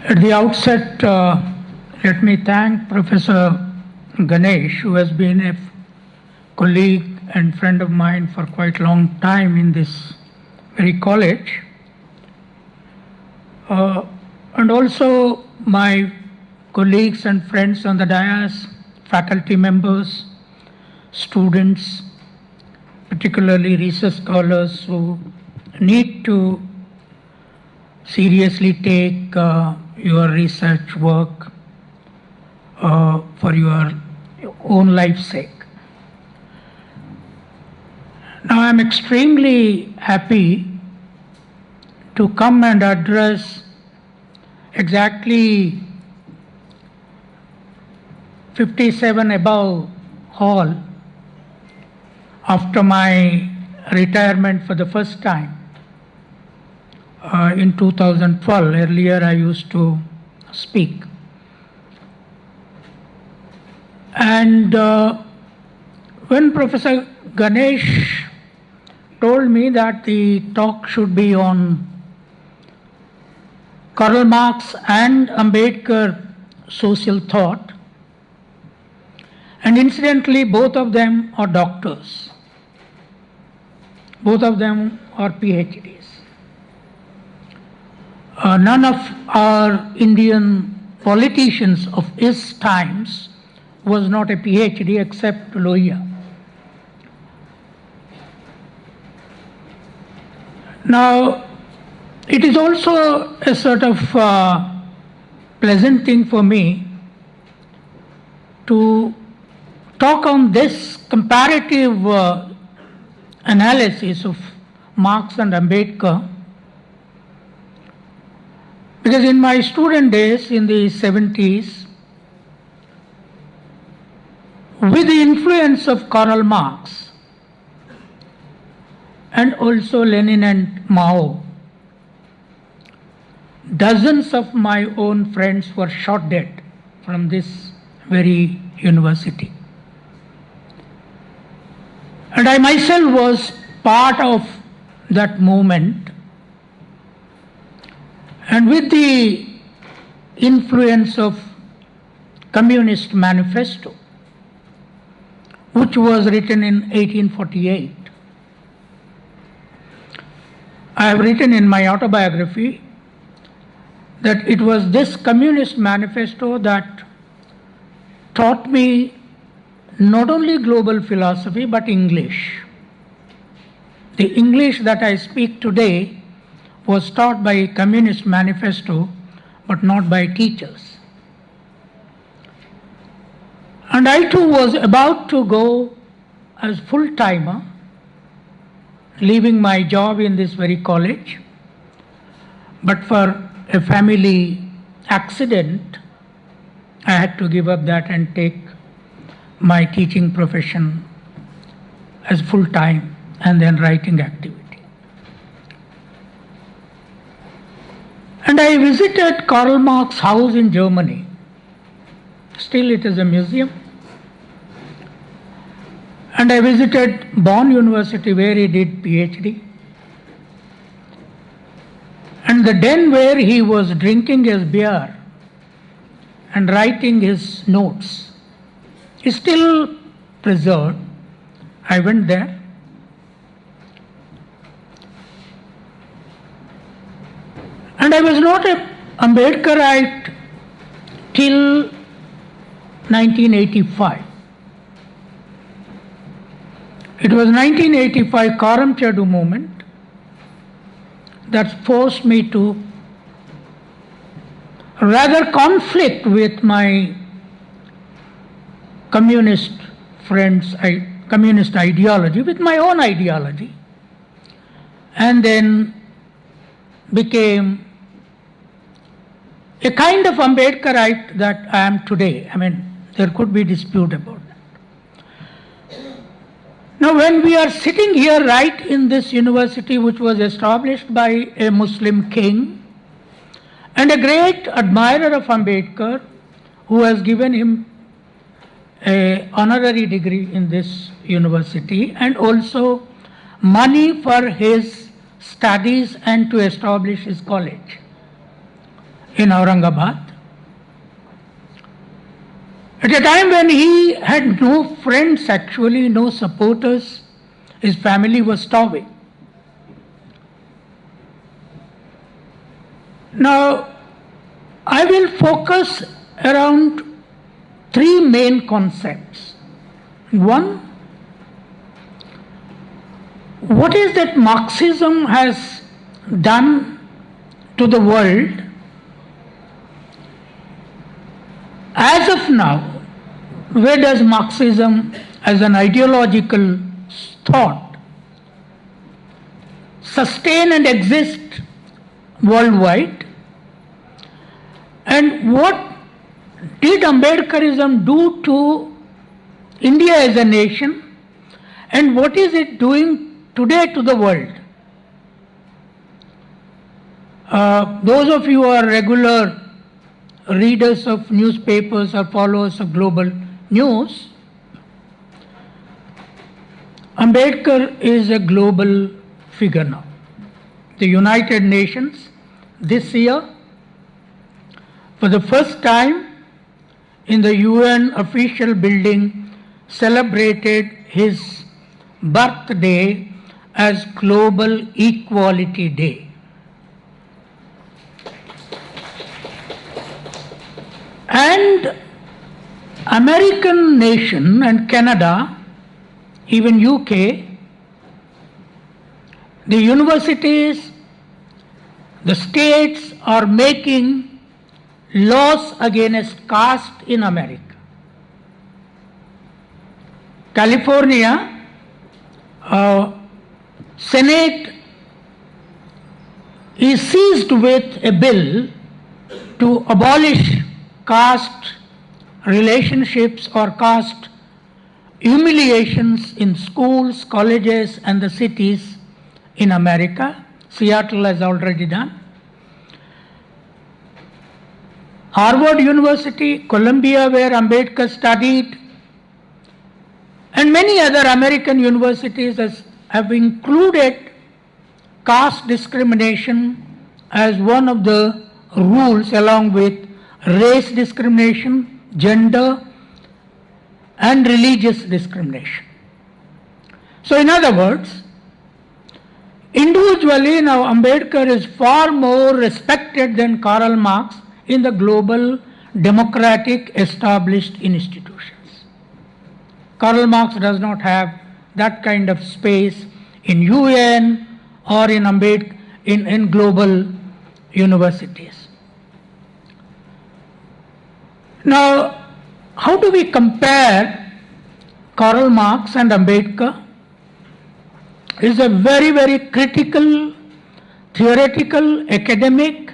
At the outset, let me thank Professor Ganesh, who has been a colleague and friend of mine for quite a long time in this very college, and also my colleagues and friends on the dais, faculty members, students, particularly research scholars who need to seriously take your research work for your own life's sake. Now I'm extremely happy to come and address exactly 57 above hall after my retirement for the first time in 2012. Earlier I used to speak. And when Professor Ganesh told me that the talk should be on Karl Marx and Ambedkar social thought, and incidentally both of them are doctors, both of them are PhDs. None of our Indian politicians of his times was not a PhD except Ilaiah. Now, it is also a sort of pleasant thing for me to talk on this comparative analysis of Marx and Ambedkar, because in my student days in the 70s, with the influence of Karl Marx and also Lenin and Mao, dozens of my own friends were shot dead from this very university. And I myself was part of that movement. And with the influence of Communist Manifesto, which was written in 1848, I have written in my autobiography that it was this Communist Manifesto that taught me not only global philosophy but English. The English that I speak today was taught by Communist Manifesto but not by teachers. And I too was about to go as full-timer, leaving my job in this very college, but for a family accident, I had to give up that and take my teaching profession as full-time and then writing activity. And I visited Karl Marx's house in Germany. Still it is a museum. And I visited Bonn University where he did PhD. And the den where he was drinking his beer and writing his notes is still preserved. I went there. And I was not an Ambedkarite till 1985. It was 1985 Karam Chadu movement that forced me to rather conflict with my communist friends, communist ideology, with my own ideology, and then became a kind of Ambedkarite that I am today. I mean, there could be dispute about that. Now, when we are sitting here right in this university, which was established by a Muslim king and a great admirer of Ambedkar, who has given him an honorary degree in this university and also money for his studies and to establish his college. in Aurangabad. At a time when he had no friends, actually, no supporters, his family was starving. Now, I will focus around three main concepts. One, what is that Marxism has done to the world? As of now, where does Marxism as an ideological thought sustain and exist worldwide? And what did Ambedkarism do to India as a nation? And what is it doing today to the world? Those of you who are regular readers of newspapers or followers of global news, Ambedkar is a global figure now. The United Nations this year, for the first time in the UN official building, celebrated his birthday as Global Equality Day. And American nation and Canada, even UK, the universities, the states are making laws against caste in America. California, Senate is seized with a bill to abolish caste relationships or caste humiliations in schools, colleges, and the cities in America. Seattle has already done. Harvard University, Columbia, where Ambedkar studied, and many other American universities have included caste discrimination as one of the rules, along with race discrimination, gender, and religious discrimination. So in other words, individually now Ambedkar is far more respected than Karl Marx in the global democratic established institutions. Karl Marx does not have that kind of space in UN or in global universities. Now, how do we compare Karl Marx and Ambedkar? Is a very, very critical, theoretical, academic,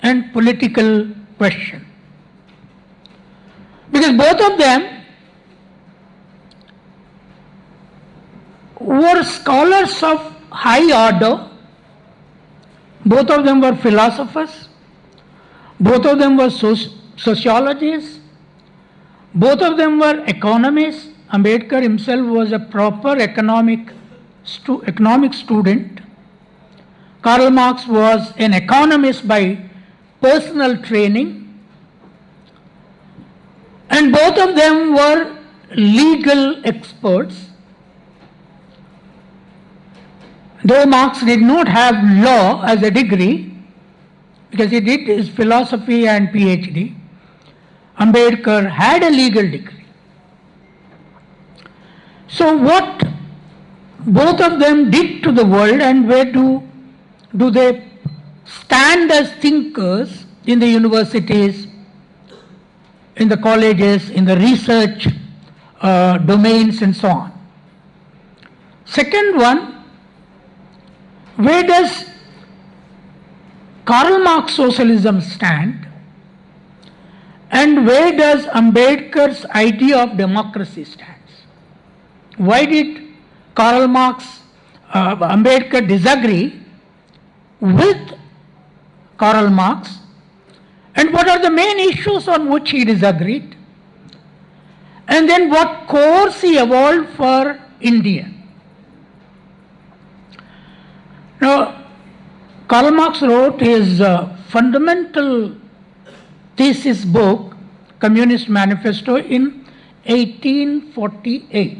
and political question. Because both of them were scholars of high order, both of them were philosophers, both of them were sociologists, both of them were economists. Ambedkar himself was a proper economic student. Karl Marx was an economist by personal training, and both of them were legal experts. Though Marx did not have law as a degree, because he did his philosophy and PhD, Ambedkar had a legal degree. So what both of them did to the world, and where do they stand as thinkers in the universities, in the colleges, in the research domains, and so on. Second one, where does Karl Marx socialism stand, and where does Ambedkar's idea of democracy stands? Why did Ambedkar disagree with Karl Marx, and what are the main issues on which he disagreed, and then what course he evolved for India? Now, Karl Marx wrote his fundamental thesis book, Communist Manifesto, in 1848.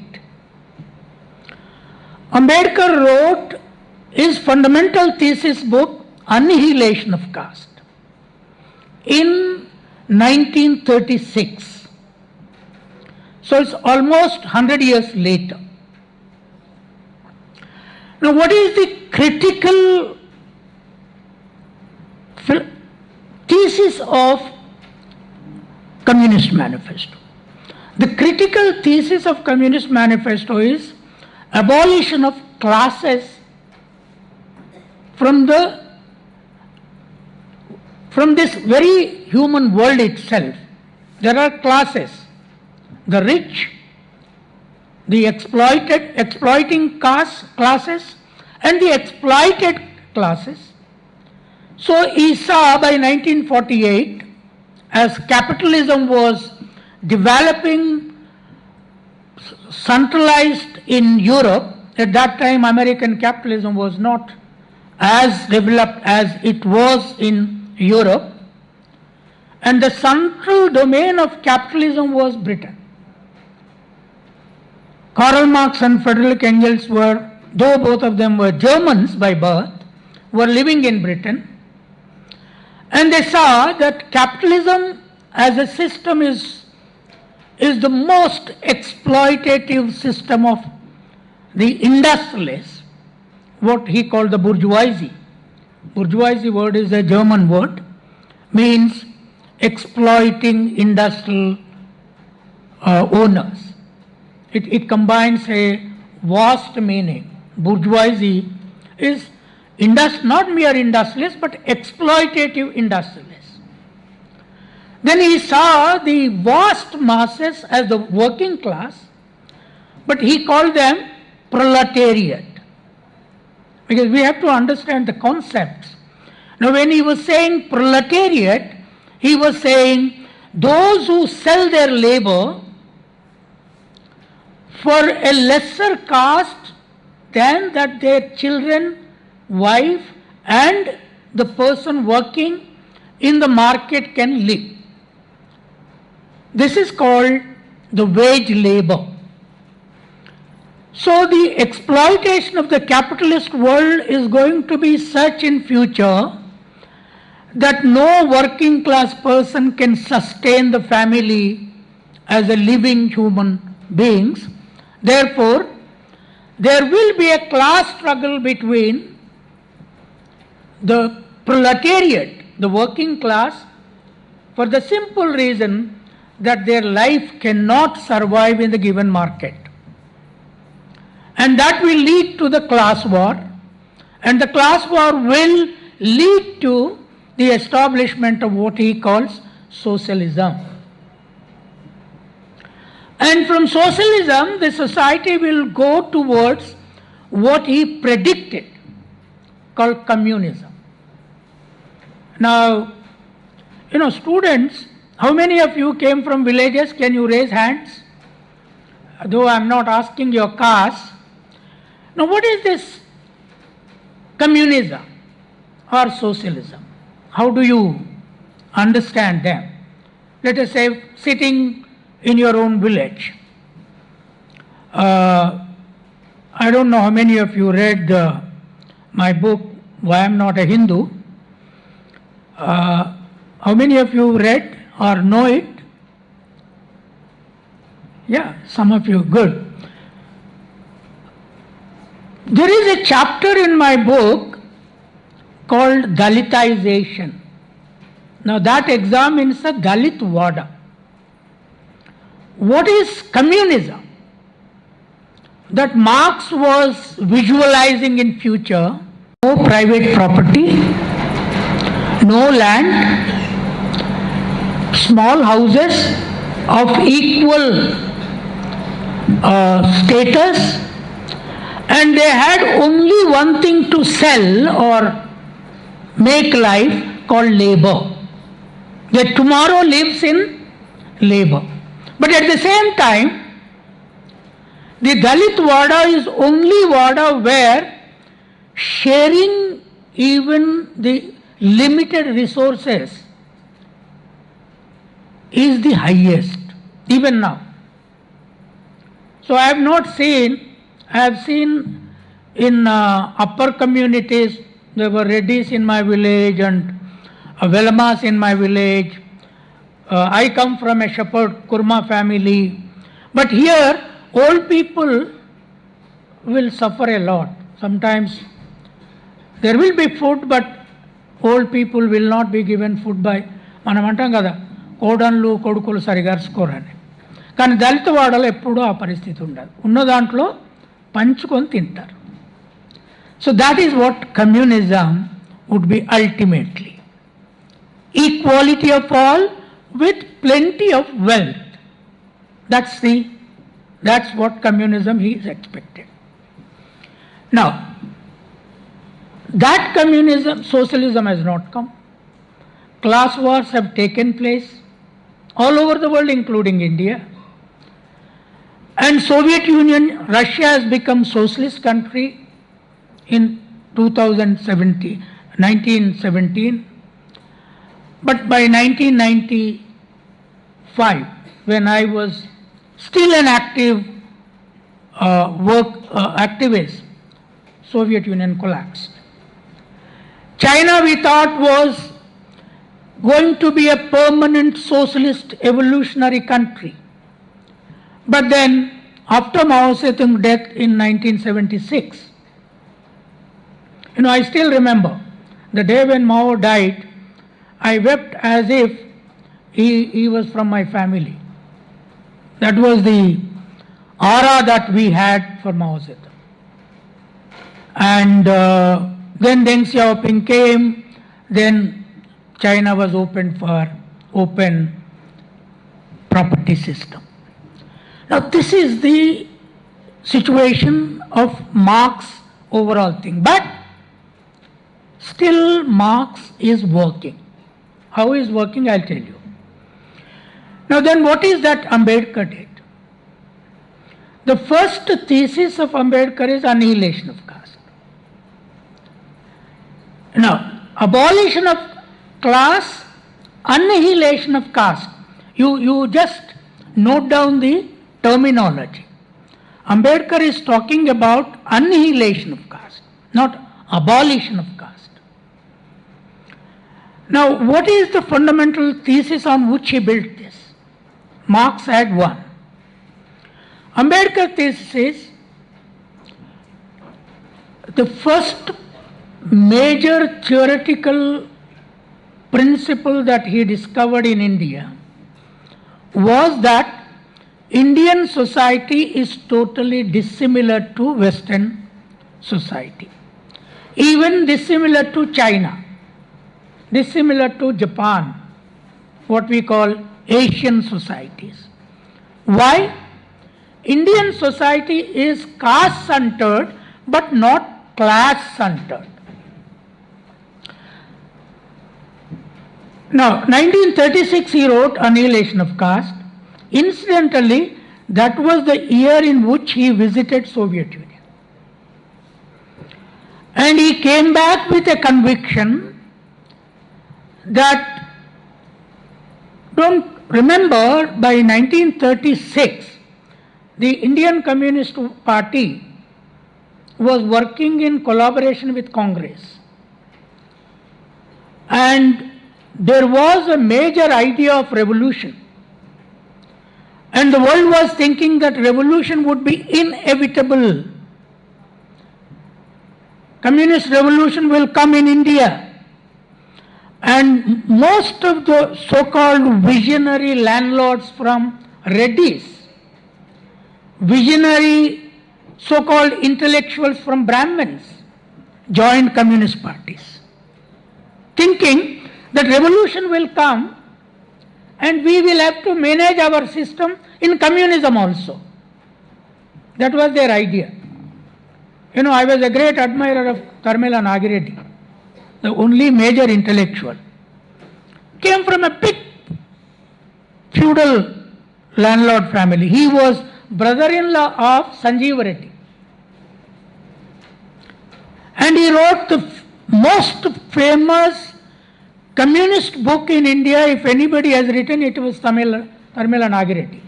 Ambedkar wrote his fundamental thesis book, Annihilation of Caste, in 1936. So it's almost 100 years later. Now, what is the critical thesis of Communist Manifesto? The critical thesis of Communist Manifesto is abolition of classes from this very human world itself. There are classes: the rich, the exploiting classes, and the exploited classes. So he saw by 1948, as capitalism was developing centralized in Europe, at that time American capitalism was not as developed as it was in Europe, and the central domain of capitalism was Britain. Karl Marx and Friedrich Engels were, though both of them were Germans by birth, were living in Britain, and they saw that capitalism as a system is the most exploitative system of the industrialists, what he called the bourgeoisie. Bourgeoisie word is a German word, means exploiting industrial owners. It combines a vast meaning. Bourgeoisie is not mere industrialists, but exploitative industrialists. Then he saw the vast masses as the working class, but he called them proletariat. Because we have to understand the concepts. Now, when he was saying proletariat, he was saying those who sell their labor for a lesser caste than that their children, wife, and the person working in the market can live. This is called the wage labor. So the exploitation of the capitalist world is going to be such in future that no working class person can sustain the family as a living human beings. Therefore, there will be a class struggle between the proletariat, the working class, for the simple reason that their life cannot survive in the given market. And that will lead to the class war, and the class war will lead to the establishment of what he calls socialism. And from socialism, the society will go towards what he predicted, called communism. Now, students, how many of you came from villages? Can you raise hands? Though I am not asking your caste. Now, what is this communism or socialism? How do you understand them? Let us say, sitting in your own village. I don't know how many of you read my book, Why I Am Not a Hindu. How many of you read or know it? Yeah, some of you, good. There is a chapter in my book called Dalitization. Now that examines the Dalit Vada. What is communism? That Marx was visualizing in future: no private property, no land, small houses of equal status, and they had only one thing to sell or make life, called labor. That tomorrow lives in labor. But at the same time, the Dalit Vada is only Vada where sharing even the limited resources is the highest, even now. So I have not seen, I have seen in upper communities, there were Reddys in my village and Velmas in my village. I come from a shepherd Kurma family. But here, old people will suffer a lot. Sometimes there will be food, but old people will not be given food by మనం అంటాం కదా కోడన్లు కొడుకులు సరిగా అరుచుకోరని. కానీ దళిత వాడలో ఎప్పుడూ ఆ పరిస్థితి ఉండదు. ఉన్న దాంట్లో పంచుకొని తింటారు. So that is what communism would be ultimately. Equality of all with plenty of wealth. That's what communism is expected. Now, that communism, socialism has not come. Class wars have taken place all over the world, including India. And Soviet Union, Russia has become socialist country in 1917. But by 1995, when I was still an active activist, Soviet Union collapsed. China, we thought, was going to be a permanent socialist evolutionary country. But then, after Mao Zedong's death in 1976, I still remember the day when Mao died, I wept as if he was from my family. That was the aura that we had for Mao Zedong. And then Deng Xiaoping came, then China was opened for open property system. Now this is the situation of Marx overall thing. But still Marx is working. How is working, I'll tell you. Now then, what is that Ambedkar did? The first thesis of Ambedkar is annihilation of caste. Now, abolition of class, annihilation of caste. You just note down the terminology. Ambedkar is talking about annihilation of caste, not abolition of caste. Now, what is the fundamental thesis on which he built this? Marx had one. Ambedkar thesis is the first major theoretical principle that he discovered in India was that Indian society is totally dissimilar to Western society, even dissimilar to China, dissimilar to Japan, what we call Asian societies. Why? Indian society is caste-centered but not class-centered. Now, 1936 he wrote Annihilation of Caste. Incidentally, that was the year in which he visited Soviet Union. And he came back with a conviction that, don't remember, by 1936, the Indian Communist Party was working in collaboration with Congress. And there was a major idea of revolution. And the world was thinking that revolution would be inevitable. Communist revolution will come in India. And most of the so-called visionary landlords from Reddys, visionary so-called intellectuals from Brahmins joined communist parties, thinking that revolution will come and we will have to manage our system in communism also. That was their idea. I was a great admirer of Karmela Nagireddy, the only major intellectual. Came from a big feudal landlord family. He was brother-in-law of Sanjeev Reddy. And he wrote the most famous communist book in India, if anybody has written, it was Tamil Nagireddy.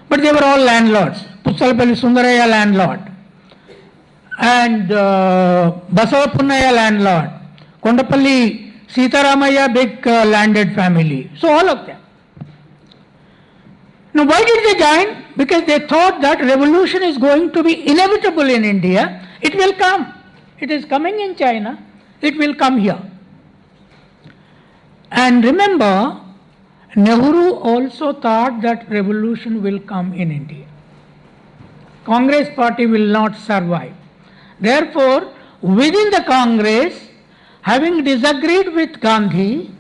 But they were all landlords. Pussalapalli Sundaraya landlord, and Basavapunnaya landlord, Kondapalli Sitaramaya big landed family. So all of them. Now why did they join? Because they thought that revolution is going to be inevitable in India. It will come. It is coming in China. It will come here. And remember, Nehru also thought that revolution will come in India. Congress party will not survive. Therefore, within the Congress, having disagreed with Gandhi,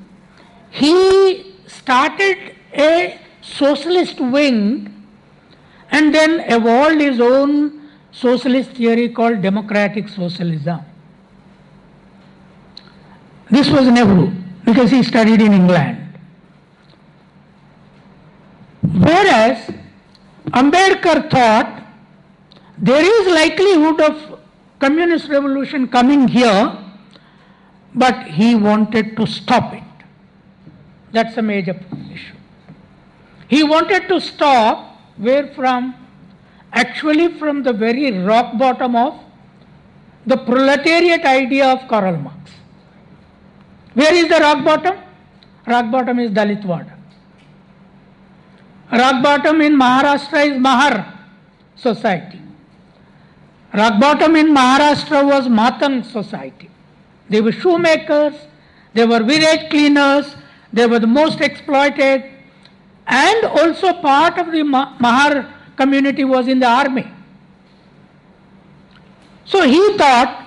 he started a socialist wing and then evolved his own socialist theory called democratic socialism. This was Nehru, because he studied in England. Whereas Ambedkar thought there is likelihood of communist revolution coming here, but he wanted to stop it. That's a major issue. He wanted to stop where from? Actually from the very rock bottom of the proletariat idea of Karl Marx. Where is the rock bottom? Rock bottom is Dalitwada. Rock bottom in Maharashtra is Mahar society. Rock bottom in Maharashtra was Matang society. They were shoemakers, they were village cleaners, they were the most exploited, and also part of the Mahar community was in the army. So he thought,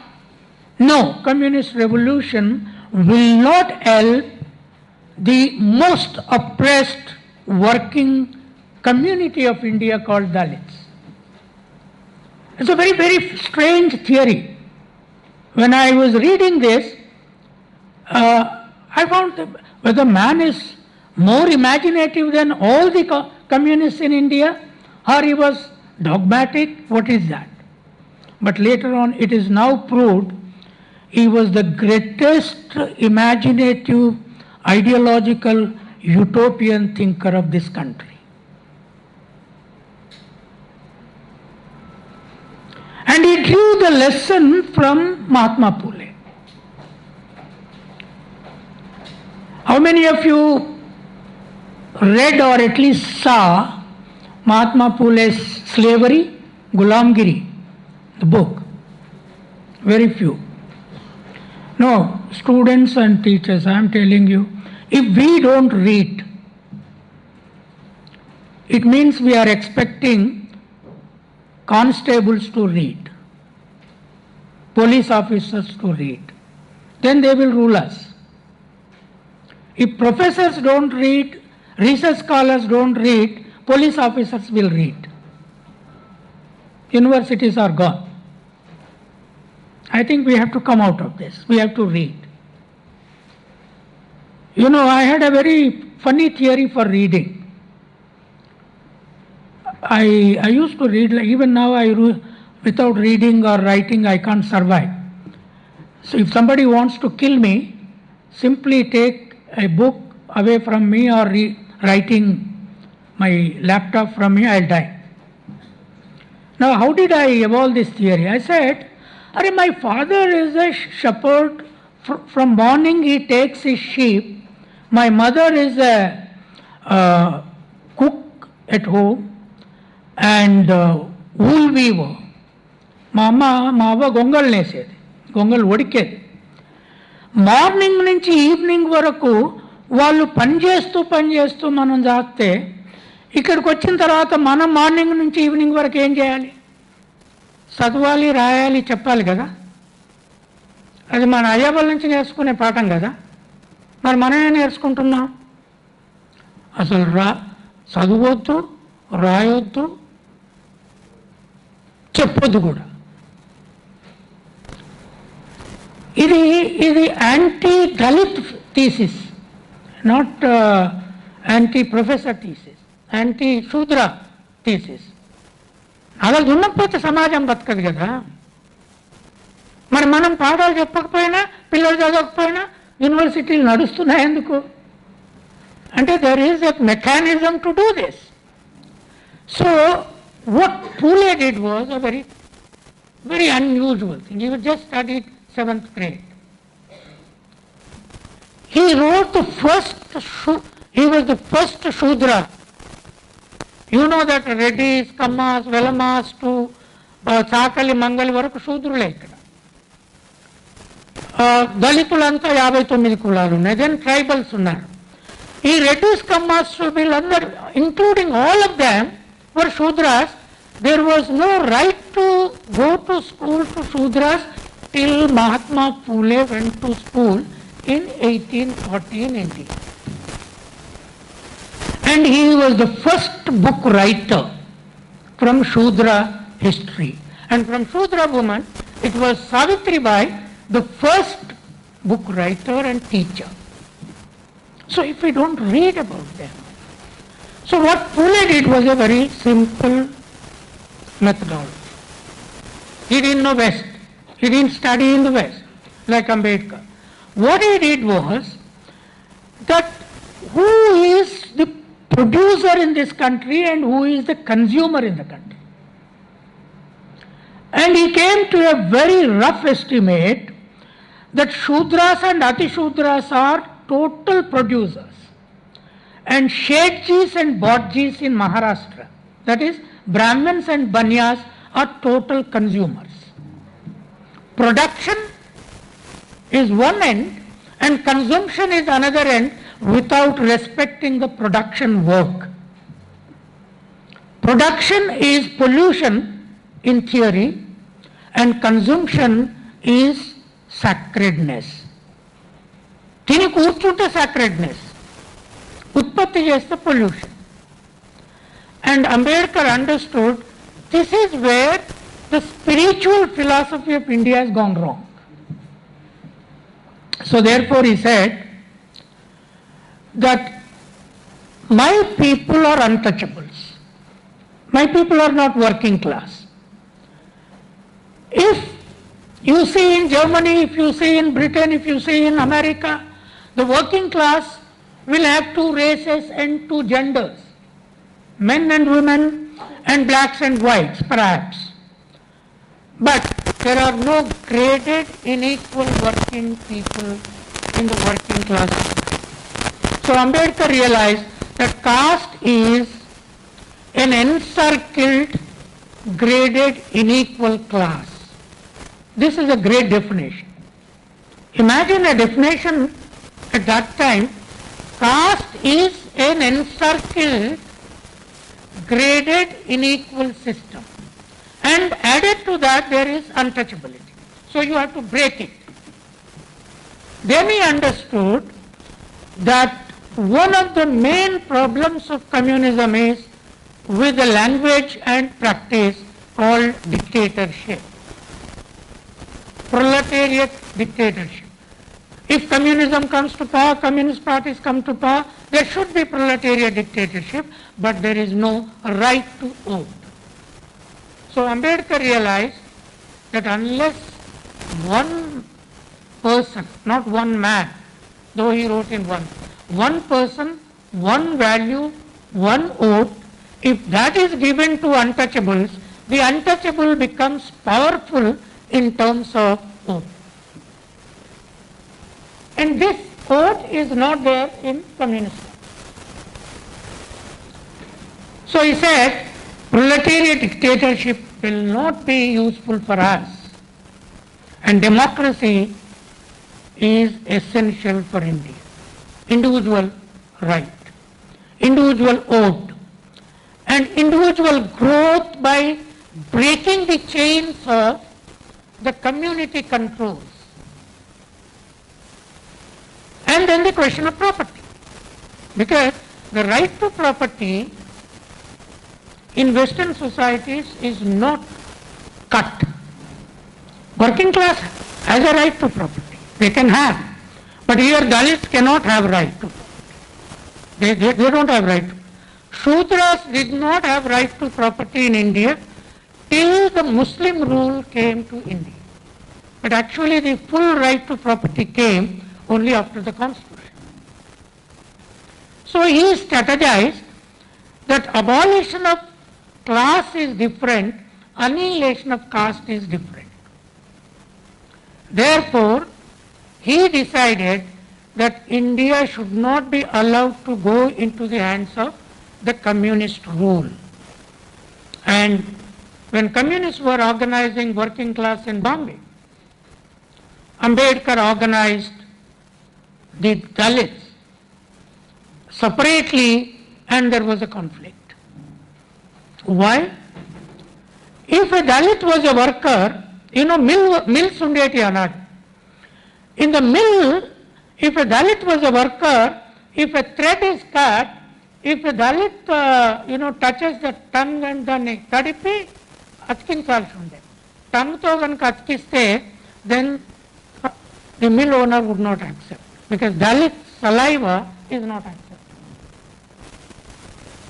no, communist revolution will not help the most oppressed working community of India called Dalits. It's a very, very strange theory. When I was reading this, I found that whether man is more imaginative than all the communists in India, or he was dogmatic, what is that? But later on it is now proved he was the greatest imaginative, ideological, utopian thinker of this country. And he drew the lesson from Mahatma Phule. How many of you read or at least saw Mahatma Phule's Slavery, Gulamgiri, the book? Very few. No, students and teachers, I am telling you, if we don't read, it means we are expecting constables to read, police officers to read. Then they will rule us. If professors don't read, research scholars don't read, police officers will read. Universities are gone. I think we have to come out of this. We have to read. You know, I had a very funny theory for reading. I used to read, like even now without reading or writing I can't survive. So if somebody wants to kill me, simply take a book away from me or writing my laptop from me, I'll die. Now how did I evolve this theory? I said, my father is a shepherd. From morning he takes his sheep. My mother is a cook at home and wool weaver. మా అవ్వ గొంగళ్ళు నేసేది, గొంగళ్ళు ఉడికేది. Morning నుంచి evening వరకు వాళ్ళు పనిచేస్తూ మనం చేస్తే ఇక్కడికి వచ్చిన తర్వాత మనం మార్నింగ్ నుంచి ఈవినింగ్ వరకు ఏం చేయాలి? చదవాలి, రాయాలి, చెప్పాలి కదా. అది మన అయ్యవాళ్ళ నుంచి నేర్చుకునే పాఠం కదా. మరి మనమే నేర్చుకుంటున్నాం. అసలు చదవద్దు, రాయొద్దు, చెప్పొద్దు కూడా. ఇది anti Dalit thesis, not anti professor thesis, anti శూద్ర థీసిస్. అలా ఉన్నపోతే సమాజం బతకదు కదా. మరి మనం పాఠాలు చెప్పకపోయినా, పిల్లలు చదవకపోయినా యూనివర్సిటీలు నడుస్తున్నాయి ఎందుకు అంటే there is a mechanism to do this. So what Pule did was a very, very unusual thing. He had just studied 7th grade. He wrote the first, he was the first Shudra. You know that Reddys, Kammas, Velamas to Chakali, Mangali వరకు శూద్రులే ఇక్కడ. దళితులంతా 59 కులాలు ఉన్నాయి. Then tribals ఉన్నారు. ఈ రెడ్డిస్ కమ్మాస్ వీళ్ళందరూ including all of them were Shudras. There was no right to go to school to Shudras till Mahatma Phule went to school in 1840 in India. And he was the first book writer from Shudra history. And from Shudra woman, it was Savitribai, the first book writer and teacher. So if we don't read about them. So what Pule did was a very simple methodology. He didn't know West. He didn't study in the West like Ambedkar. What he did was that who is the producer in this country and who is the consumer in the country. And he came to a very rough estimate that Shudras and Atishudras are total producers. And Shethjis and Bodjis in Maharashtra, that is Brahmins and Banyas, are total consumers. Production is one end and consumption is another end without respecting the production work. Production is pollution in theory and consumption is sacredness. Tini kurchunte sacredness. Utpatti cheste pollution. And Ambedkar understood this is where the spiritual philosophy of India has gone wrong. So therefore he said that my people are untouchables. My people are not working class. If you see in Germany, if you see in Britain, if you see in America, the working class will have two races and two genders, men and women and blacks and whites perhaps. But there are no graded unequal working people in the working class. So Ambedkar realized that caste is an encircled, graded, unequal class. This is a great definition. Imagine a definition at that time. Caste is an encircled, graded, unequal system. And added to that there is untouchability. So you have to break it. Then he understood that one of the main problems of communism is with the language and practice called dictatorship. Proletariat dictatorship. If communism comes to power, communist parties come to power, there should be proletariat dictatorship, but there is no right to vote. So Ambedkar realized that unless one person, not one man, though he wrote in one person, one value, one vote, if that is given to untouchables, the untouchable becomes powerful in terms of vote. And this vote is not there in communism. So he said, proletariat dictatorship will not be useful for us, and democracy is essential for India. Individual right, individual vote, and individual growth by breaking the chains of the community controls. And then the question of property, because the right to property in Western societies is not cut. Working class has a right to property, they can have, but here Dalits cannot have right to property. They don't have right to. Shudras did not have right to property in India till the Muslim rule came to India. But actually the full right to property came only after the Constitution. So he strategized that abolition of class is different, annihilation of caste is different. Therefore, he decided that India should not be allowed to go into the hands of the communist rule. And when communists were organizing working class in Bombay, Ambedkar organized the Dalits separately, and there was a conflict. Why? If a Dalit was a worker, mill sundeti anadu. In the mill, if a Dalit was a worker, if a thread is cut, if a Dalit, touches the tongue and the tadipi, atkinchalalsi unde. Tongue to ganaka atkiste, then the mill owner would not accept, because Dalit saliva is not accepted.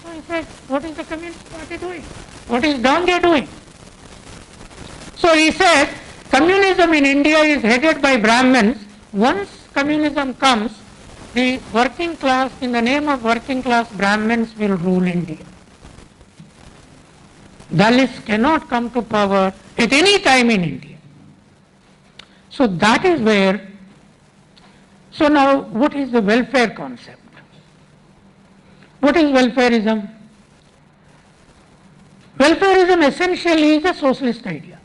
So he said, what is the Communist Party doing? What is Gandhi doing? So he said, communism in India is headed by Brahmins. Once communism comes, the working class, in the name of working class, Brahmins will rule India. Dalits cannot come to power at any time in India. So that is where, so now what is the welfare concept? What is welfarism? Welfarism essentially is a socialist idea,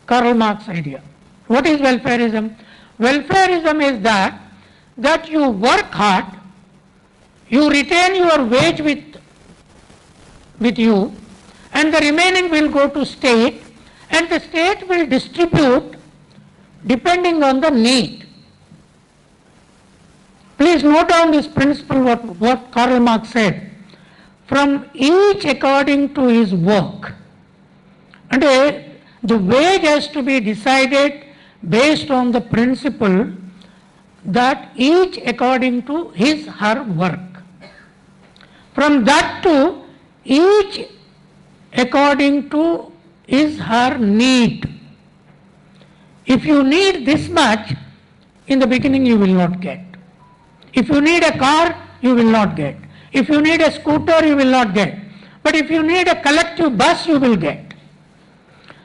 Karl Marx idea. What is welfarism? Welfarism is that you work hard, you retain your wage with you, and the remaining will go to state, and the state will distribute depending on the need. Please note down this principle, what Karl Marx said. From each according to his work. And the wage has to be decided based on the principle that each according to his her work. From that to each according to his her need. If you need this much, in the beginning you will not get. If you need a car, you will not get. If you need a scooter, you will not get. But if you need a collective bus, you will get.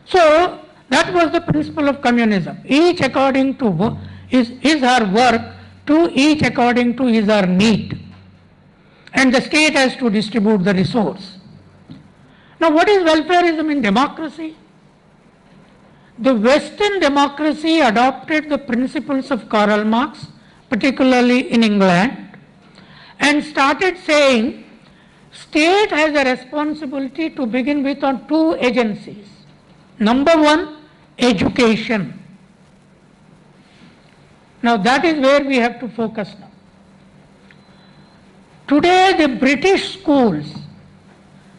So that was the principle of communism. Each according to his her work, to each according to his her need. And the state has to distribute the resource. Now what is welfarism in democracy? The Western democracy adopted the principles of Karl Marx, particularly in England, and started saying state has a responsibility to begin with on two agencies. Number one, education. Now that is where we have to focus now. Today the British schools,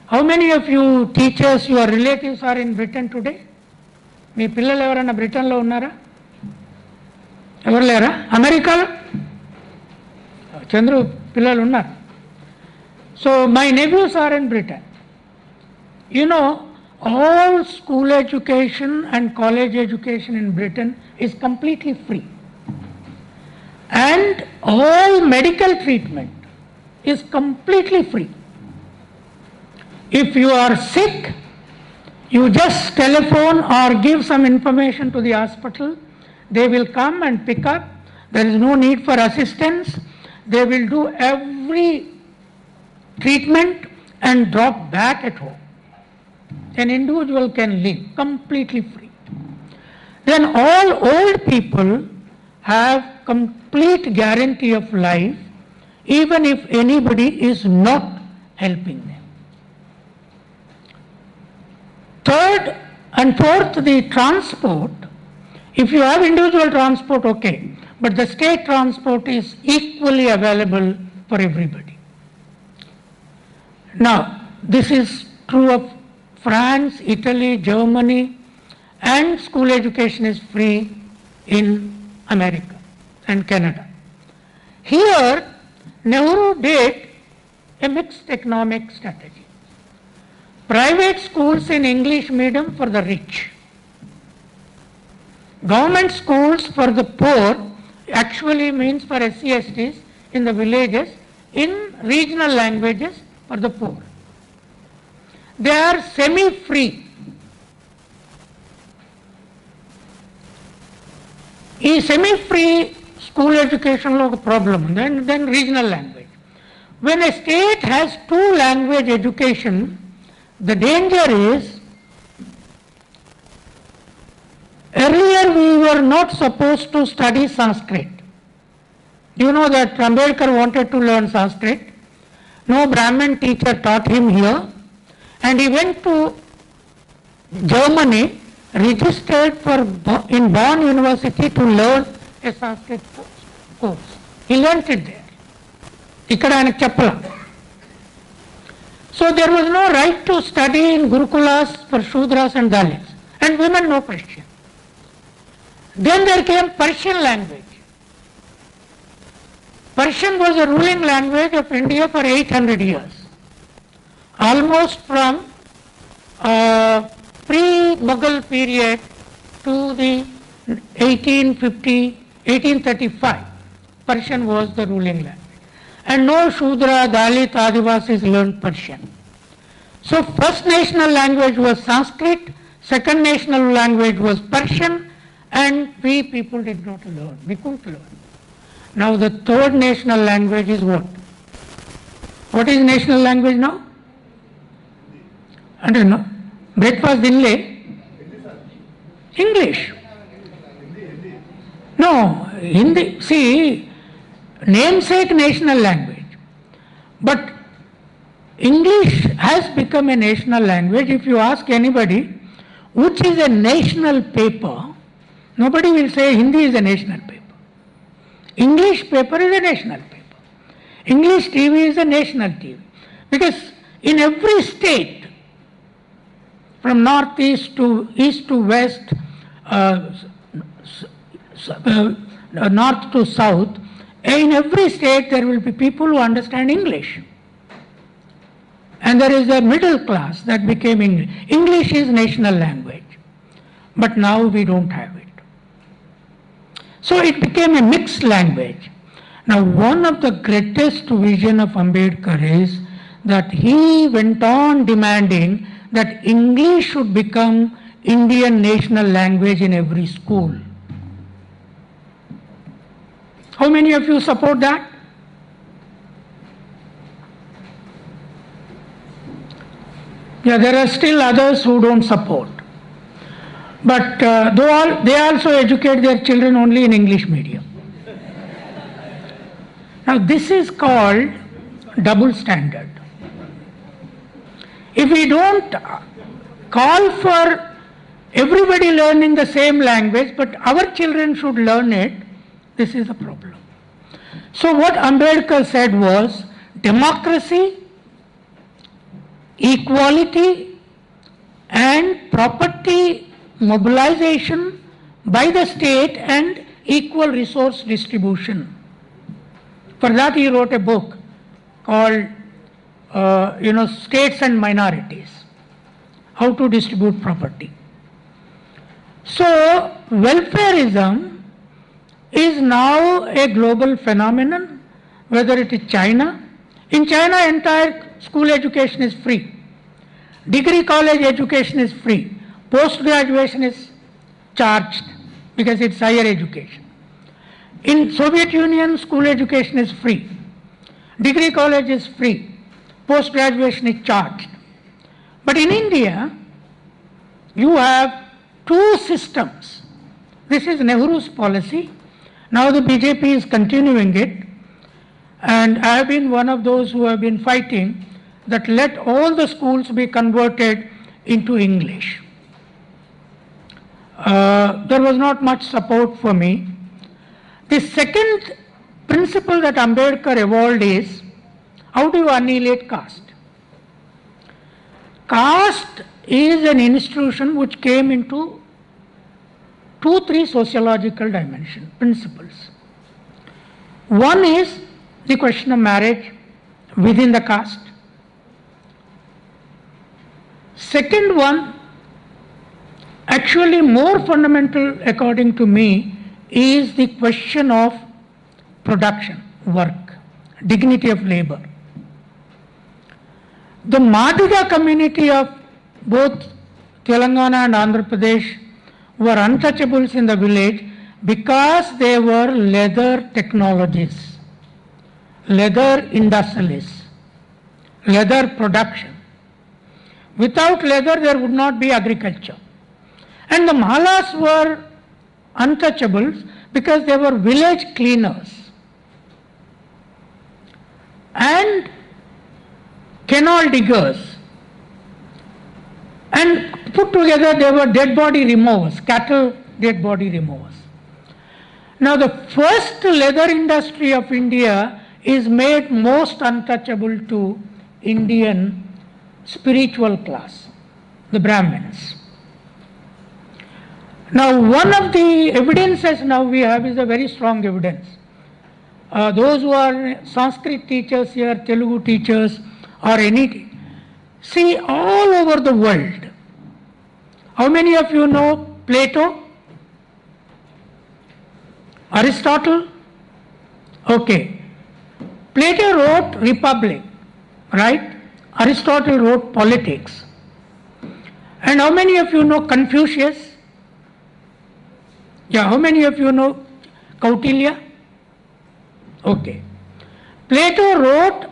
how many of you teachers, your relatives are in Britain today? మీ పిల్లలు ఎవరైనా బ్రిటన్లో ఉన్నారా? ఎవరు లేరా? అమెరికాలో చంద్రు పిల్లలు ఉన్నారు. So my nephews are in Britain. You know, all school education and college education in Britain is completely free. And all medical treatment is completely free. If you are sick, you just telephone or give some information to the hospital. They will come and pick up. There is no need for assistance. They will do every treatment and drop back at home. An individual can live completely free. Then all old people have complete guarantee of life, even if anybody is not helping them. Third and fourth, the transport. If you have individual transport, okay, but the state transport is equally available for everybody. Now, this is true of France, Italy, Germany, and school education is free in America and Canada. Here, Nehru did a mixed economic strategy. Private schools in English medium for the rich. Government schools for the poor actually means for SC/STs in the villages in regional languages for the poor. They are semi-free. ఈ semi-free school ఎడ్యుకేషన్లో ఒక problem ఉంది, and then regional language. When a state has two language education, the danger is, earlier we were not supposed to study Sanskrit. You know that Ambedkar wanted to learn Sanskrit. No Brahmin teacher taught him here, and he went to Germany, registered in Bonn University to learn a Sanskrit course. He learnt it there. ఇక్కడ ఆయనకు చెప్పలా. So there was no right to study in Gurukulas for Shudras and Dalits, and women no question. Then there came Persian language. Persian was the ruling language of India for 800 years, almost from pre-Mughal period to the 1835. Persian was the ruling language. And no Shudra, Dalit, Adivasis learned Persian. So first national language was Sanskrit, second national language was Persian, and we people did not learn. We couldn't learn. Now the third national language is what? What is national language now? I don't know. Breakfast dinle? English. No, Hindi. See, namesake national language, but English has become a national language. If you ask anybody which is a national paper, nobody will say Hindi is a national paper. English paper is a national paper. English TV is a national TV, because in every state, from northeast to east to west, north to south, in every state there will be people who understand English. And there is a middle class that became English. English is national language, but now we don't have it. So it became a mixed language. Now one of the greatest vision of Ambedkar is that he went on demanding that English should become Indian national language in every school. How many of you support that? Yeah, there are still others who don't support. But they also educate their children only in English medium. Now this is called double standard. If we don't call for everybody learning the same language, but our children should learn it, this is a problem. So what Ambedkar said was democracy, equality, and property mobilization by the state and equal resource distribution. For that he wrote a book called States and Minorities, how to distribute property. So welfarism is now a global phenomenon, whether it is China. In China, entire school education is free. Degree college education is free. Post-graduation is charged because it's higher education. In Soviet Union, school education is free. Degree college is free. Post-graduation is charged. But in India, you have two systems. This is Nehru's policy. Now the BJP is continuing it, and I have been one of those who have been fighting that let all the schools be converted into English. There was not much support for me. The second principle that Ambedkar evolved is, how do you annihilate caste? Caste is an institution which came into 2-3 sociological dimension principles. One is the question of marriage within the caste. Second one, actually more fundamental according to me, is the question of production, work, dignity of labor. The Madhuga community of both Telangana and Andhra Pradesh were untouchables in the village because they were leather technologists, leather industrialists, leather production. Without leather, there would not be agriculture. And the Malas were untouchables because they were village cleaners and canal diggers. And put together, they were dead body removers, cattle dead body removers. Now, the first leather industry of India is made most untouchable to Indian spiritual class, the Brahmins. Now, one of the evidences now we have is a very strong evidence. Those who are Sanskrit teachers here, Telugu teachers, or anything, see all over the world. How many of you know Plato? Aristotle? Okay. Plato wrote Republic, right? Aristotle wrote Politics. And how many of you know Confucius? Yeah, how many of you know Kautilya? Okay. Plato wrote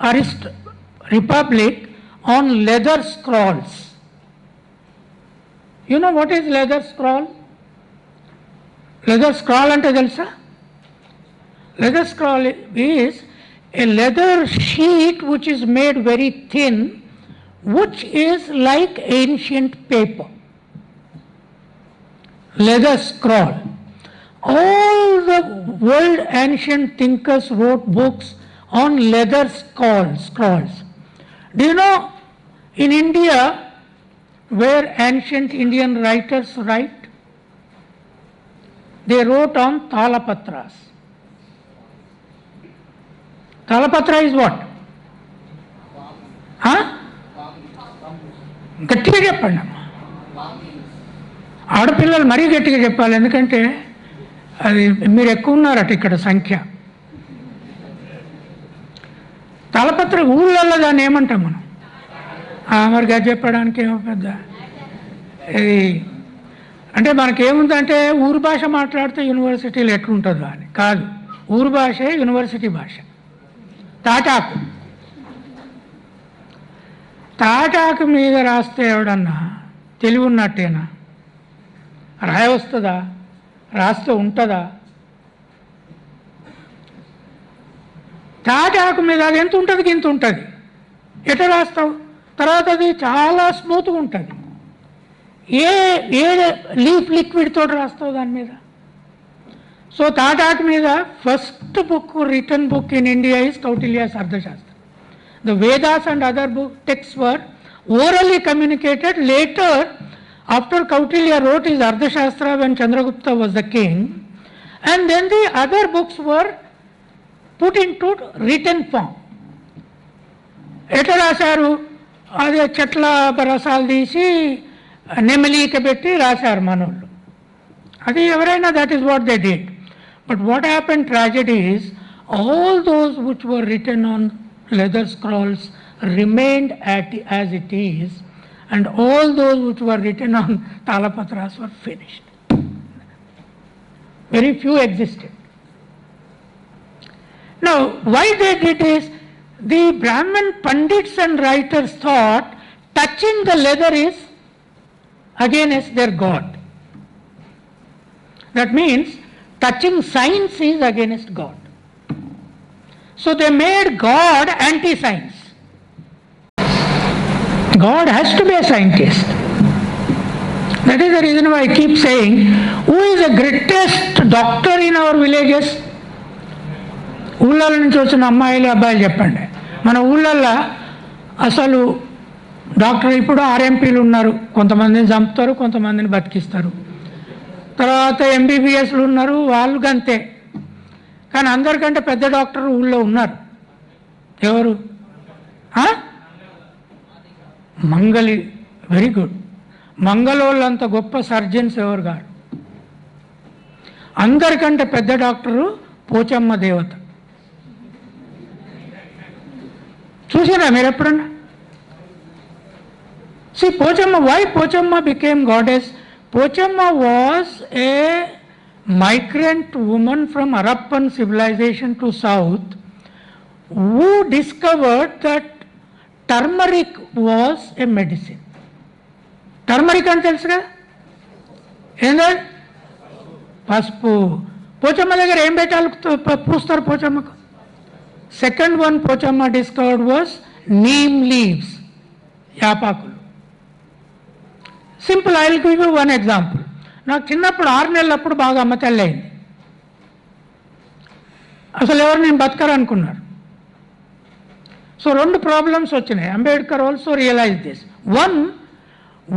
Republic on leather scrolls. You know what is leather scroll? Leather scroll ante telusa? Leather scroll is a leather sheet which is made very thin, which is like ancient paper. Leather scroll. All the world ancient thinkers wrote books on leather scrolls. Do you know in India where ancient Indian writers write? They wrote on Talapatras. Talapatra is what? గట్టిగా చెప్పండి అమ్మా. ఆడపిల్లలు మరీ గట్టిగా చెప్పాలి, ఎందుకంటే అది మీరు ఎక్కువ ఉన్నారట ఇక్కడ సంఖ్య. తాళపత్ర ఊళ్ళల్లో దాన్ని ఏమంటాం మనం? మరి గది చెప్పడానికి ఏమో పెద్ద ఇది అంటే మనకేముందంటే ఊరు భాష మాట్లాడితే యూనివర్సిటీలు ఎట్లుంటుందో అని కాదు. ఊరు భాషే యూనివర్సిటీ భాష. తాటాకు, తాటాకు మీద రాస్తే ఎవడన్నా తెలివి ఉన్నట్టేనా? రాయవస్తుందా? రాస్తే ఉంటుందా? తాటాకు మీద అది ఎంత ఉంటుంది, ఇంత ఉంటుంది. ఎట్లా రాస్తావు? తర్వాత అది చాలా స్మూత్గా ఉంటుంది. ఏ లీఫ్ లిక్విడ్ తోటి రాస్తావు దాని మీద? సో తాటాకు మీద first book return book in India is Kautilya's Arthashastra. The Vedas and other texts were orally communicated. Later, after Kautilya wrote his Arthashastra when Chandragupta was the king, and then the other books were put into written form. ఎట్లా రాశారు? అదే చెట్ల రసాలు తీసి నెమలిక పెట్టి రాశారు మనోళ్ళు. అది ఎవరైనా that is what they did. But what happened, tragedy is, all those which were written on leather scrolls remained as it is, and all those which were written on talapatras were finished. Very few existed. Now, why they did is, the Brahmin Pandits and writers thought touching the leather is against their God. That means touching science is against God. So they made God anti-science. God has to be a scientist. That is the reason why I keep saying, who is the greatest doctor in our villages? ఊళ్ళ నుంచి వచ్చిన అమ్మాయిలు అబ్బాయిలు చెప్పండి. మన ఊళ్ళల్లో అసలు doctor ఇప్పుడు ఆర్ఎంపీలు ఉన్నారు, కొంతమందిని చంపుతారు, కొంతమందిని బతికిస్తారు. తర్వాత ఎంబీబీఎస్లు ఉన్నారు, వాళ్ళు అంతే. కానీ అందరికంటే పెద్ద డాక్టర్ ఊళ్ళో ఉన్నారు. ఎవరు? మంగలి. Very good. మంగళోళ్ళంత గొప్ప సర్జన్స్ ఎవరు గారు? అందరికంటే పెద్ద డాక్టరు పోచమ్మ దేవత. చూసారా మీరు ఎప్పుడన్నా? See, Pochamma, why Pochamma became goddess? Pochamma was a migrant woman from Harappan civilization to south who discovered that turmeric was a medicine. Turmeric అంటే తెలుసు కదా, ఏంటంటే పసుపు. పోచమ్మ దగ్గర ఏం పెట్టాలి పూస్తారు పోచమ్మకు? Second one Pochamma discovered was neem leaves, యాపాకులు. Simple, I will give you one example. నాకు చిన్నప్పుడు 6 నెలలప్పుడు బాగా అమ్మ తల్లి అయింది. అసలు ఎవరు నేను బతకరనుకున్నారు. సో 2 ప్రాబ్లమ్స్ వచ్చినాయి. Ambedkar also realise this. One,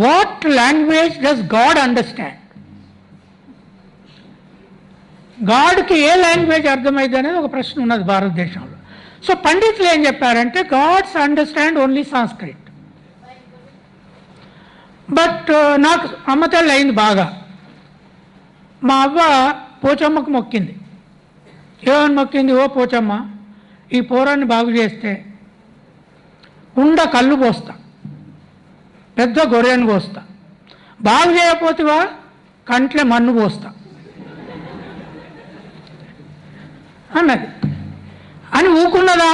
what language does God understand? గాడ్కి ఏ లాంగ్వేజ్ అర్థమైంది అనేది ఒక ప్రశ్న ఉన్నది భారతదేశంలో. సో పండితులు ఏం చెప్పారంటే, gods understand only Sanskrit. But నాకు అమ్మ తల్లి అయింది బాగా. మా అవ్వ పోచమ్మకు మొక్కింది. ఏమని మొక్కింది? ఓ పోచమ్మ, ఈ పోరాన్ని బాగు చేస్తే కళ్ళు పోస్తా, పెద్ద గొర్రెను పోస్తా, బాగు చేయకపోతేవా కంట్లే మన్ను పోస్తా అన్నది. అని ఊకున్నదా?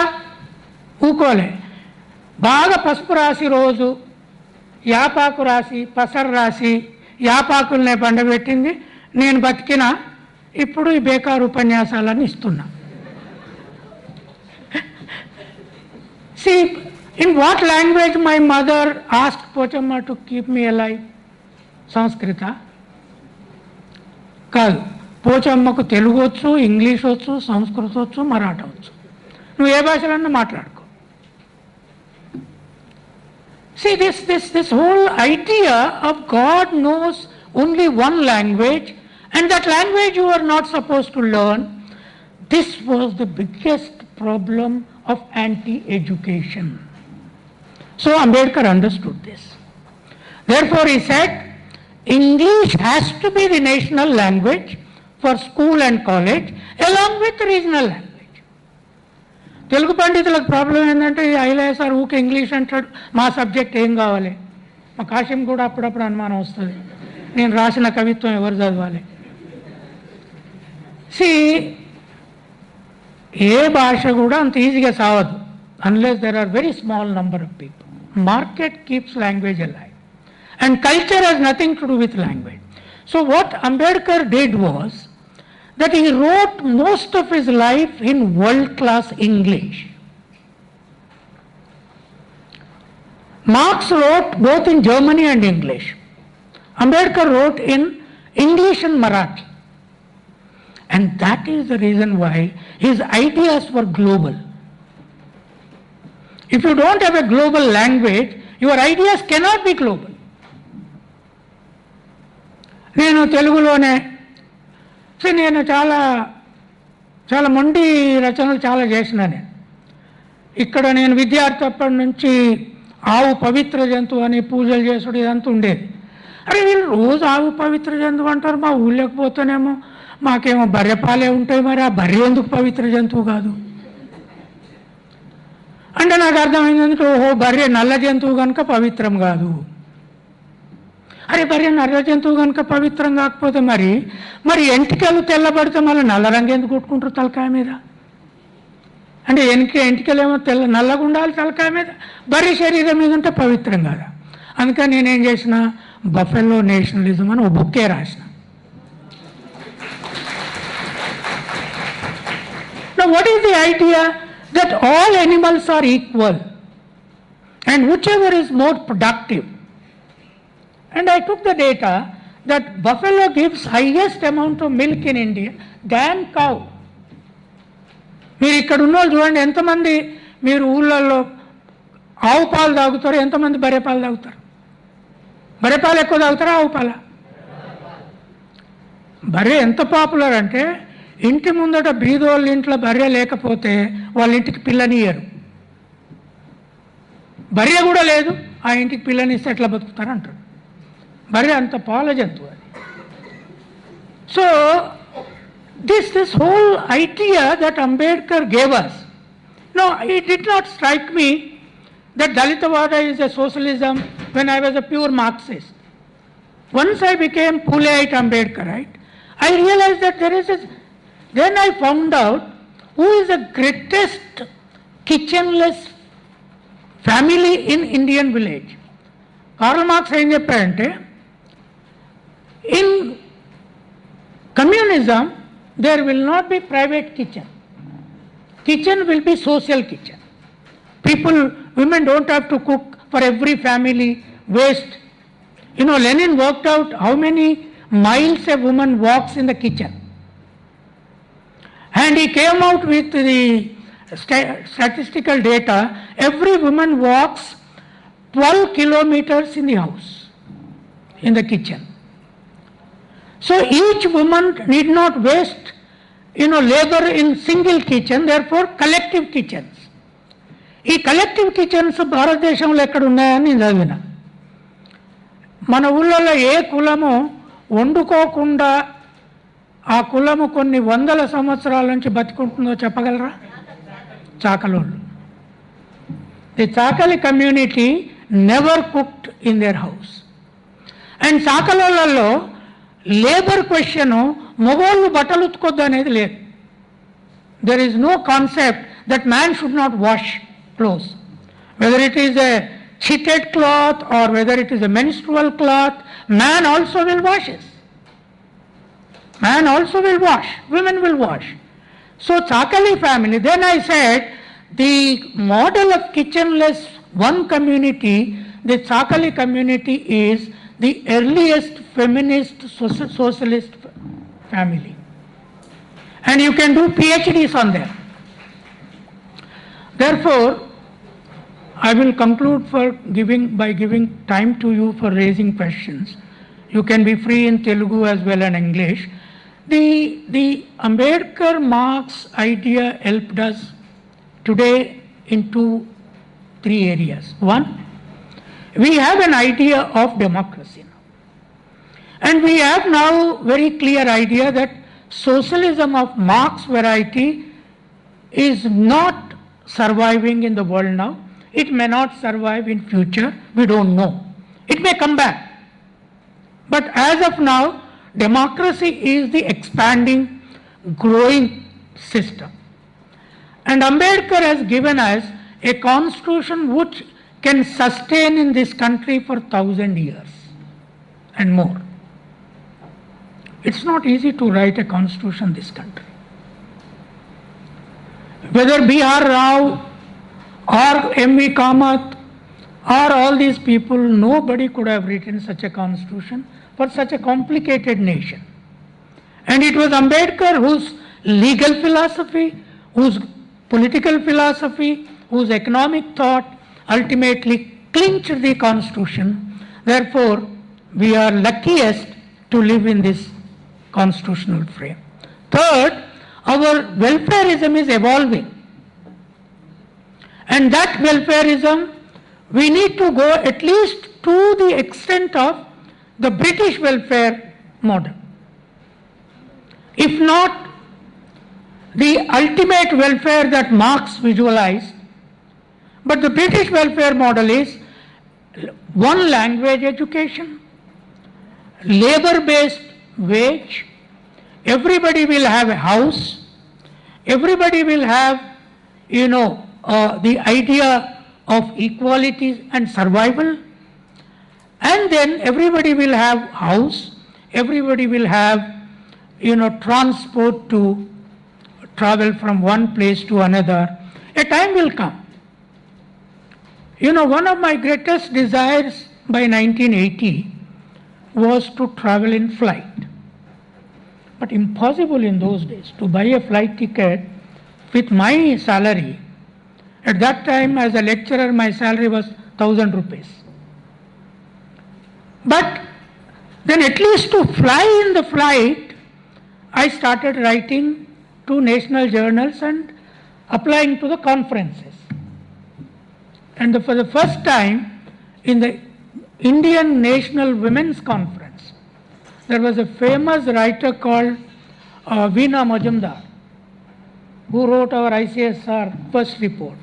ఊకోలే. బాగా పసుపు రాసి, రోజు యాపాకు రాసి, పసరు రాసి, యాపాకులనే పండబెట్టింది. నేను బతికిన ఇప్పుడు ఈ బేకారు ఉపన్యాసాలను ఇస్తున్నా. See, in what language my mother asked Pochamma to keep me alive? సంస్కృత కాదు. పోచమ్మకు తెలుగు వచ్చు, ఇంగ్లీష్ వచ్చు, సంస్కృత వచ్చు, మరాఠా వచ్చు. నువ్వు ఏ భాషలన్నా మాట్లాడుకో. See, this whole idea of God knows only one language, and that language you are not supposed to learn, this was the biggest problem of anti-education. So Ambedkar understood this. Therefore he said, English has to be the national language for school and college along with regional language. Telugu పండితులకు problem ఏంటంటే, Ailayya sir ఊకే English అంటాడు, మా subject ఏం కావాలి? మా కాశీం కూడా అప్పుడప్పుడు అనుమానం వస్తుంది, నేను రాసిన కవిత్వం ఎవరు చదవాలి? ఏ భాష కూడా అంత ఈజీగా సావదు unless there are very small number of people. Market keeps language alive and culture has nothing to do with language. So what Ambedkar did was that he wrote most of his life in world-class English. Marx wrote both in Germany and English. Ambedkar wrote in English and Marathi. And that is the reason why his ideas were global. If you don't have a global language, your ideas cannot be global. నేను తెలుగులోనే నేను చాలా మొండి రచనలు చాలా చేసిన. ఇక్కడ నేను విద్యార్థి అప్పటి నుంచి ఆవు పవిత్ర జంతువు అని పూజలు చేసుడు ఇదంతా ఉండేది. అరే వీళ్ళు రోజు ఆవు పవిత్ర జంతువు అంటారు, మా ఊళ్ళోకి పోతేనేమో మాకేమో బర్రెపాలే ఉంటాయి, మరి ఆ బర్రె ఎందుకు పవిత్ర జంతువు కాదు అంటే నాకు అర్థమైంది. ఓహో, బర్రె నల్ల జంతువు కనుక పవిత్రం కాదు. అరే బర్రె నల్ల జంతువు కనుక పవిత్రం కాకపోతే మరి ఎంటికలు తెల్లబడితే మళ్ళీ నల్ల రంగు ఎందుకు కొట్టుకుంటారు తలకాయ మీద? అంటే ఎంటికలేమో నల్లగా ఉండాలి తలకాయ మీద, బర్రె శరీరం మీద ఉంటే పవిత్రం కాదా? అందుకని నేనేం చేసిన, బఫెలో నేషనలిజం అని ఒక బుక్కే రాసిన. Now what is the idea? That all animals are equal and whichever is more productive. And I took the data that buffalo gives highest amount of milk in India than cow. మీరు ఇక్కడ ఉన్న వాళ్ళు చూడండి, ఎంతమంది మీరు ఊళ్ళల్లో ఆవు పాలు తాగుతారు, ఎంతమంది బర్రె పాలు తాగుతారు? బర్రె పాలు ఎక్కువ తాగుతారా ఆవు పాల? బర్రె ఎంత పాపులర్ అంటే, ఇంటి ముందట బీదోళ్ళ ఇంట్లో బర్రె లేకపోతే వాళ్ళ ఇంటికి పిల్లనియ్యరు. బర్రె కూడా లేదు, ఆ ఇంటికి పిల్లనిస్తే ఎట్లా బతుకుతారు అంటారు. బర్రె అంత పాల జంతువు అది. So this whole idea that Ambedkar gave us, no, it did not strike me that Dalitavada is a socialism when I was a pure Marxist. Once I became Puleite Ambedkarite, I realized that then I found out who is the greatest kitchenless family in Indian village. Karl Marx saying in communism, there will not be private kitchen. Kitchen will be social kitchen. Women don't have to cook for every family, waste. Lenin worked out how many miles a woman walks in the kitchen. And he came out with the statistical data. Every woman walks 12 kilometers in the house, in the kitchen. So each woman need not waste, labor in single kitchen, therefore collective kitchens. ఈ collective kitchens భారతదేశంలో ఎక్కడ ఉన్నాయని నేను చదివిన. మన ఊళ్ళలో ఏ కులము వండుకోకుండా ఆ కులము కొన్ని వందల సంవత్సరాల నుంచి బతుకుంటుందో చెప్పగలరా? చాకలోళ్ళు. The chakali community never cooked in their house. And చాకలోళ్ళల్లో లేబర్ క్వశ్చన్ మగవాళ్ళు బట్టలు ఉతుకొద్దు అనేది లేదు. There is no concept that man should not wash clothes. Whether it is a chitted cloth or whether it is a menstrual cloth, man also will wash it. Man also will wash, women will wash. So Chakali family, then I said the model of kitchenless one community, the Chakali community is the earliest feminist socialist family. And you can do PhDs on them. Therefore, I will conclude by giving time to you for raising questions. You can be free in Telugu as well as English. The Ambedkar Marx idea helped us today in 3 areas. One, we have an idea of democracy now. And we have now very clear idea that socialism of Marx variety is not surviving in the world now. It may not survive in future. We don't know. It may come back. But as of now, democracy is the expanding, growing system. And Ambedkar has given us a constitution which can sustain in this country for 1,000 years and more. It's not easy to write a constitution in this country. Whether B.R. Rao or M.V. Kamath or all these people, nobody could have written such a constitution for such a complicated nation. And it was Ambedkar whose legal philosophy, whose political philosophy, whose economic thought ultimately clinched the constitution. Therefore, we are luckiest to live in this constitutional frame. Third, our welfarism is evolving. And that welfarism, we need to go at least to the extent of the British welfare model. If not the ultimate welfare that Marx visualized, but the British welfare model is one language education, labor-based wage, everybody will have a house, everybody will have, the idea of equality and survival, and then everybody will have house, everybody will have, transport to travel from one place to another. A time will come. One of my greatest desires by 1980 was to travel in flight. But impossible in those days to buy a flight ticket with my salary. At that time, as a lecturer, my salary was 1,000 rupees. But then at least to fly in the flight, I started writing to national journals and applying to the conferences. And for the first time in the Indian National Women's Conference, there was a famous writer called Veena Majumdar, who wrote our ICSR first report.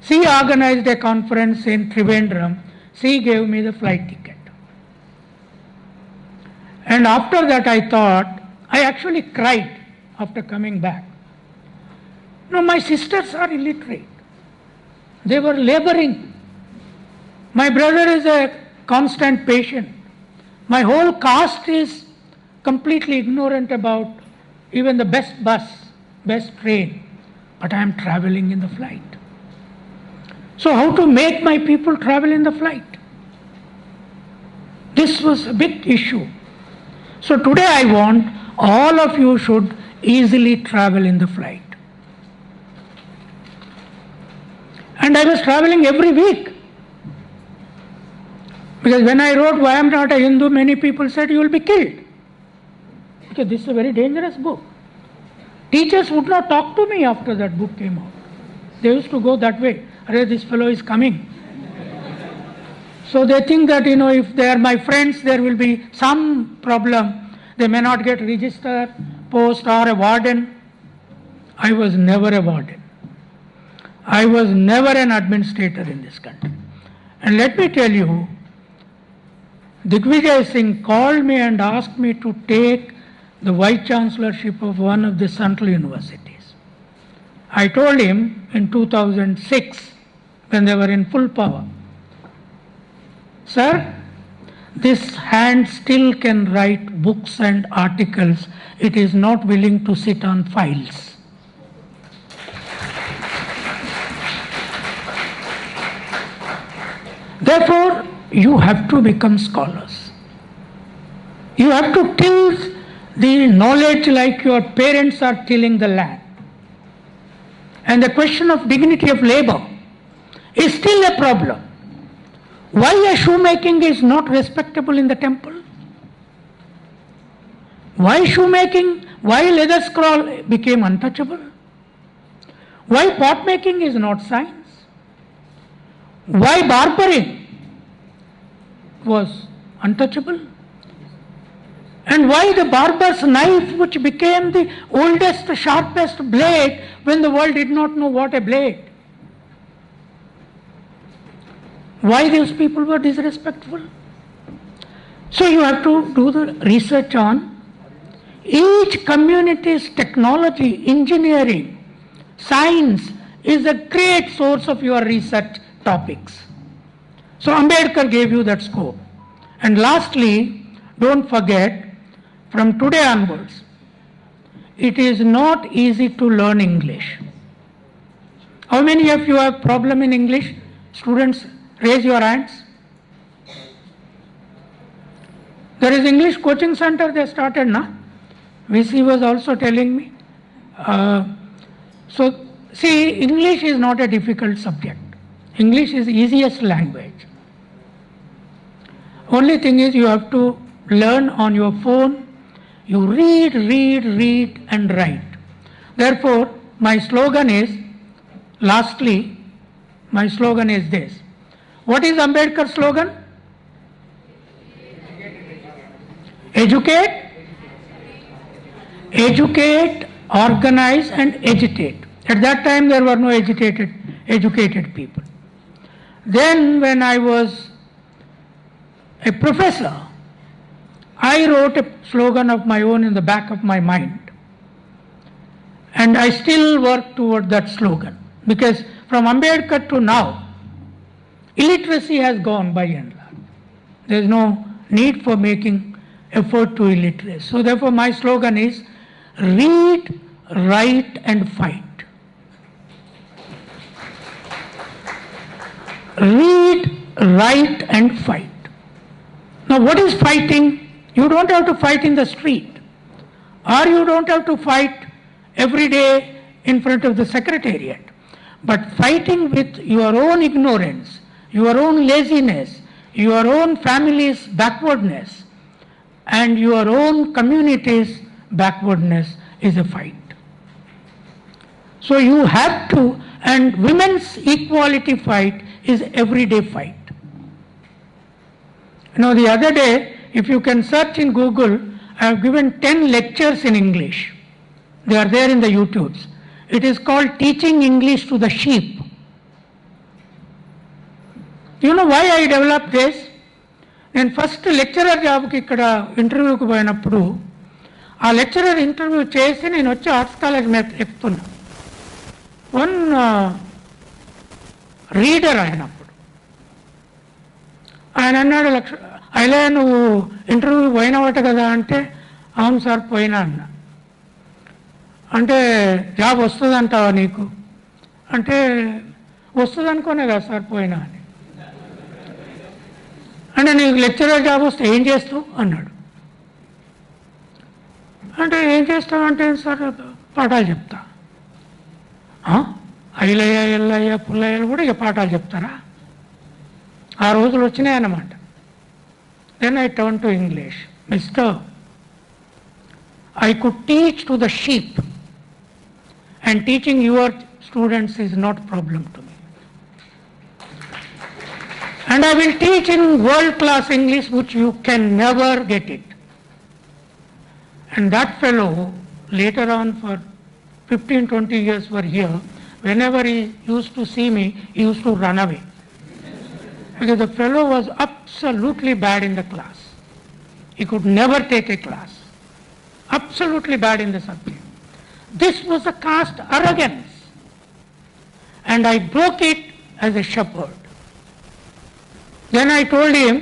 She organized a conference in Trivandrum. She gave me the flight ticket. And after that I thought, I actually cried after coming back. No, my sisters are illiterate. They were laboring. My brother is a constant patient. My whole caste is completely ignorant about even the best bus, best train. But I am traveling in the flight. So how to make my people travel in the flight? This was a big issue. So today I want all of you should easily travel in the flight. And I was traveling every week. Because when I wrote Why I Am Not a Hindu, many people said you will be killed. Because this is a very dangerous book. Teachers would not talk to me after that book came out. They used to go that way. This fellow is coming. So they think that, if they are my friends, there will be some problem. They may not get register, post or a warden. I was never a warden. I was never an administrator in this country. And let me tell you, Digvijay Singh called me and asked me to take the Vice Chancellorship of one of the central universities. I told him in 2006, when they were in full power, Sir, this hand still can write books and articles. It is not willing to sit on files. Therefore, you have to become scholars. You have to till the knowledge like your parents are tilling the land. And the question of dignity of labor is still a problem. Why a shoemaking is not respectable in the temple? Why shoemaking, why leather scroll became untouchable? Why pot making is not science? Why barbering was untouchable? And why the barber's knife, which became the oldest, sharpest blade when the world did not know what a blade? Why those people were disrespectful? So you have to do the research on each community's technology, engineering, science is a great source of your research topics. So Ambedkar gave you that scope. And lastly, don't forget, from today onwards, it is not easy to learn English. How many of you have problem in English? Students, raise your hands. There is English coaching center they started, na? VC was also telling me. So, see, English is not a difficult subject. English is the easiest language. Only thing is you have to learn on your phone. You read and write. Therefore, my slogan is, lastly, my slogan is this. What is Ambedkar's slogan? Educate, educate, organize and agitate. At that time there were no educated people. Then when I was a professor, I wrote a slogan of my own in the back of my mind. And I still work toward that slogan. Because from Ambedkar to now, illiteracy has gone by and large. There is no need for making effort to illiterate. So therefore my slogan is read, write and fight. Read, write and fight. Now what is fighting? You don't have to fight in the street, or you don't have to fight every day in front of the secretariat. But fighting with your own ignorance, your own laziness, your own family's backwardness, and your own community's backwardness is a fight. So you have to, and women's equality fight is everyday fight. Now the other day, if you can search in Google, I have given 10 lectures in English. They are there in the YouTubes. It is called Teaching English to the Sheep. You know why I developed this? నేను first lecturer జాబ్కి ఇక్కడ ఇంటర్వ్యూకి పోయినప్పుడు ఆ lecturer interview చేసి నేను వచ్చి arts college మీద ఎక్కుతున్నా. వన్ రీడర్ అయినప్పుడు ఆయన అన్నాడు, ఇలయ నువ్వు ఇంటర్వ్యూ పోయినవట కదా అంటే, అవును సార్ పోయినా అన్నా. అంటే జాబ్ వస్తుందంటావా నీకు అంటే, వస్తుంది అనుకోనే కదా సార్ పోయినా అని. అంటే నీకు లెక్చరర్ జాబ్ వస్తే ఏం చేస్తావు అన్నాడు. అంటే ఏం చేస్తావు అంటే, సార్ పాఠాలు చెప్తా. ఐలయ్య ఎల్లయ్య పుల్లయ్యలు కూడా ఇక పాఠాలు చెప్తారా? ఆ రోజులు వచ్చినాయన్నమాట. Then I turn to English. Mister, I could teach to the sheep, and teaching your students is not a problem to me. And I will teach in world-class English, which you can never get it. And that fellow, later on for 15-20 years were here, whenever he used to see me, he used to run away. Because the fellow was absolutely bad in the class. He could never take a class. Absolutely bad in the subject. This was a caste arrogance. And I broke it as a shepherd. Then I told him,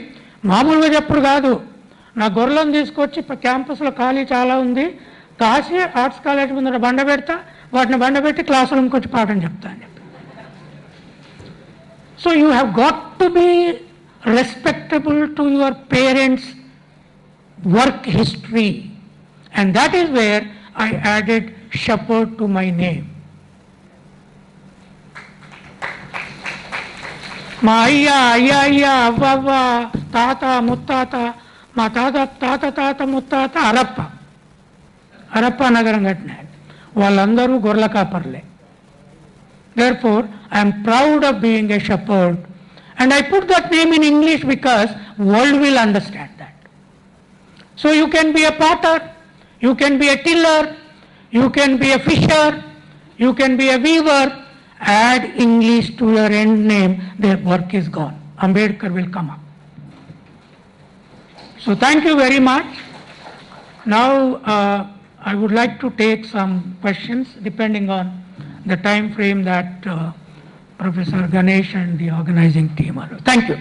మామూలుగా చెప్పుడు కాదు, నా గొర్రెలను తీసుకొచ్చి క్యాంపస్లో ఖాళీ చాలా ఉంది, కాసి ఆర్ట్స్ కాలేజ్ ముందర బండ పెడతా, వాటిని బండ పెట్టి క్లాస్ రూమ్కి వచ్చి పాఠం చెప్తా అని చెప్పి. So you have got to be respectable to your parents work history. And that is where I added shepherd to my name. మా అయ్య అవ్వ తాత ముత్తాత, మా తాత ముత్తాత హరప్ప నగరం కట్టినాడు. వాళ్ళందరూ గొర్రెల కాపర్లే. Therefore, I am proud of being a shepherd, and I put that name in English because world will understand that. So you can be a potter, you can be a tiller, you can be a fisher, you can be a weaver. Add English to your end name, their work is gone. Ambedkar will come up. So thank you very much. Now I would like to take some questions depending on the time frame that Professor Ganesh and the organizing team are. Thank you.